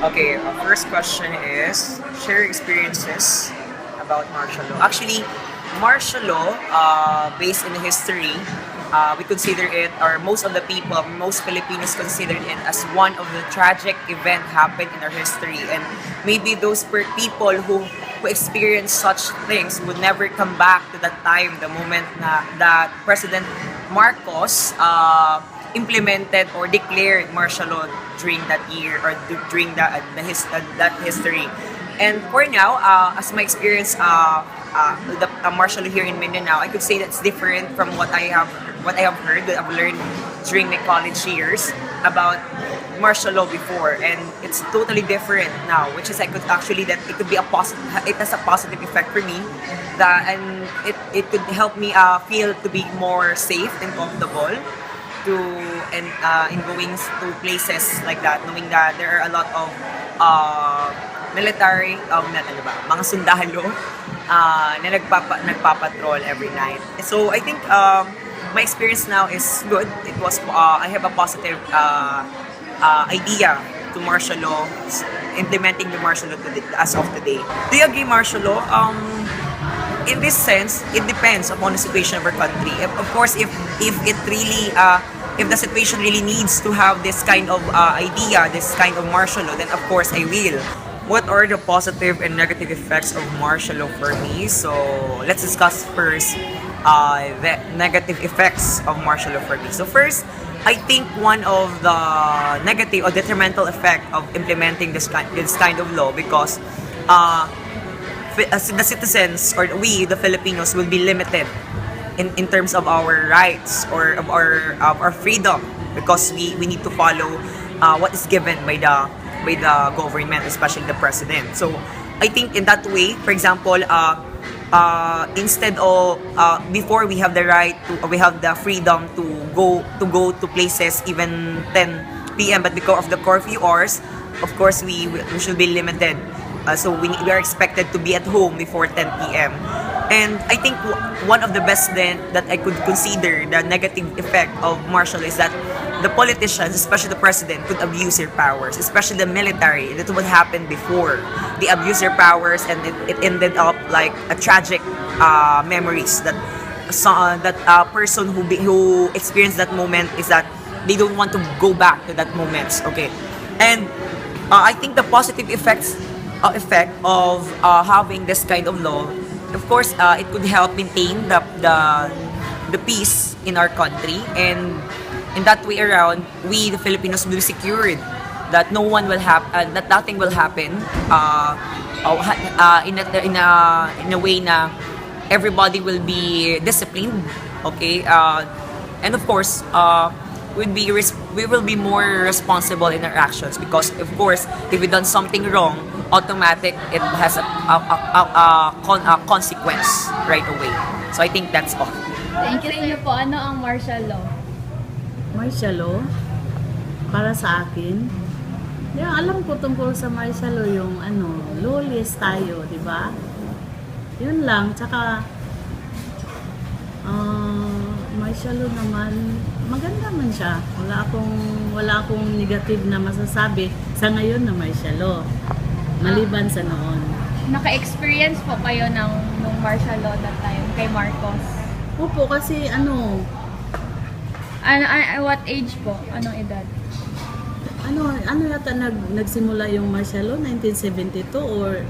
Okay, first question is share experiences about martial law. Actually, martial law, based in history, we consider it, or most of the people, most Filipinos consider it as one of the tragic event happened in our history. And maybe those people who experience such things would never come back to that time, the moment that President Marcos implemented or declared martial law during that year, or during that history. And for now, as my experience, the martial law here in Mindanao, I could say that's different from what I have heard, that I've learned during my college years about martial law before, and it's totally different now. Which is, I could actually that it could be a positive, it has a positive effect for me, and it could help me feel to be more safe and comfortable to and in going to places like that, knowing that there are a lot of military, mga sundalo na nagpapatrol every night. So I think my experience now is good. It was I have a positive idea to martial law, implementing the martial law as of today. Do you agree martial law? In this sense, it depends upon the situation of our country. Of course, if it really if the situation really needs to have this kind of idea, this kind of martial law, then of course I will. What are the positive and negative effects of martial law for me? So let's discuss first the negative effects of martial law for me. So first, I think one of the negative or detrimental effect of implementing this kind of law, because the citizens, or we, the Filipinos, will be limited in terms of our rights, or of our freedom, because we need to follow what is given by the government, especially the president. So I think in that way, for example, instead of before, we have the right to, we have the freedom to go to places even 10 p.m. but because of the curfew hours, of course we should be limited. So we are expected to be at home before 10 p.m. And I think one of the best then that I could consider the negative effect of martial law is that the politicians, especially the president, could abuse their powers, especially the military. That's what happened before. They abused their powers, and it ended up like a tragic memories that that person who experienced that moment is that they don't want to go back to that moment. Okay, and I think the positive effect of having this kind of law, of course, it could help maintain the peace in our country, and in that way around, we the Filipinos will be secured that no one will that nothing will happen in a way na everybody will be disciplined, okay, and of course we will be more responsible in our actions, because of course if we done something wrong, automatic it has a consequence right away. So I think that's all. Thank you. Sa inyo po, ano ang martial law? Martial law, para sa akin, yung alam ko tungkol sa martial law, yung lawless tayo, di ba? Yun lang, tsaka martial law naman, maganda man siya. Wala akong negative na masasabi sa ngayon na martial law, maliban sa noon. Naka-experience po kayo ng martial law that time kay Marcos? Opo, kasi what age po? Anong edad? Yata nagsimula yung martial law, 1972 or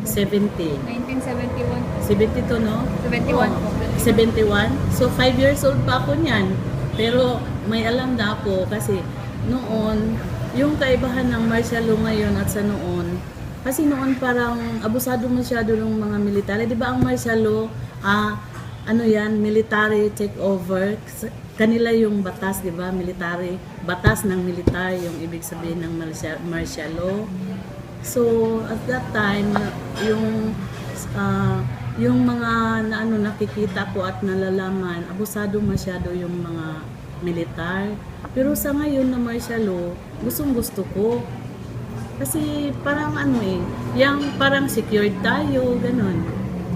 70? 1971 po. 72, no? 71 po. 71? So 5 years old pa ako niyan. Pero may alam na ako kasi noon, yung kaibahan ng martial law ngayon at sa noon, kasi noon parang abusado masyado ng mga military. Di ba ang martial law, military takeover. Kanila yung batas, di ba? Military, batas ng militar, yung ibig sabihin ng martial law. So, at that time, yung mga nakikita ko at nalalaman, abusado masyado yung mga militar. Pero sa ngayon na martial law, gustong-gusto ko. Kasi parang yung parang secured tayo, ganun.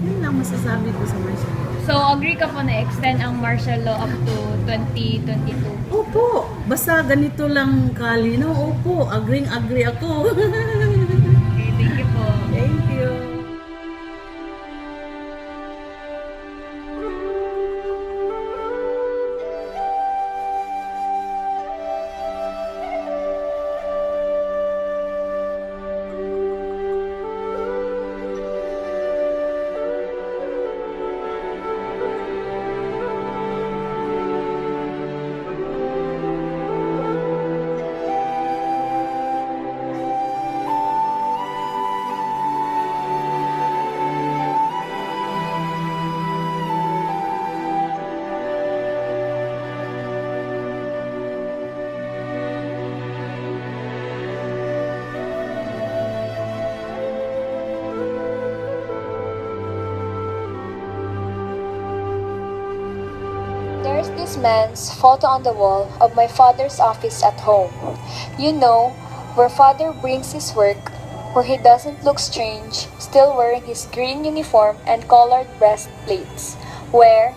Yun lang masasabi ko sa martial law. So So, agree ka po na extend ang martial law up to 2022? Opo, basta ganito lang kalinaw. Opo, agree ako. Okay, thank you po. Thank you. There's this man's photo on the wall of my father's office at home. You know, where father brings his work, where he doesn't look strange, still wearing his green uniform and colored breastplates. Where,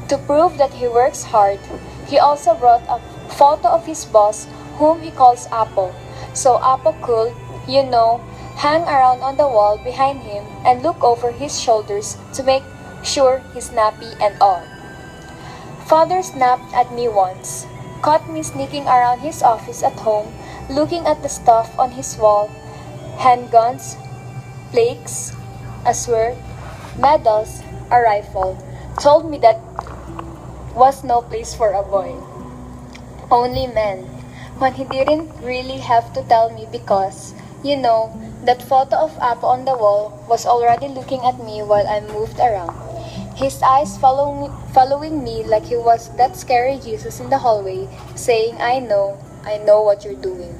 to prove that he works hard, he also brought a photo of his boss, whom he calls Apo. So Apo could, you know, hang around on the wall behind him and look over his shoulders to make sure he's nappy and all. Father snapped at me once, caught me sneaking around his office at home, looking at the stuff on his wall, handguns, plaques, a sword, medals, a rifle, told me that was no place for a boy. Only men, when he didn't really have to tell me because, you know, that photo of Apo on the wall was already looking at me while I moved around. His eyes following me like he was that scary Jesus in the hallway, saying, I know what you're doing.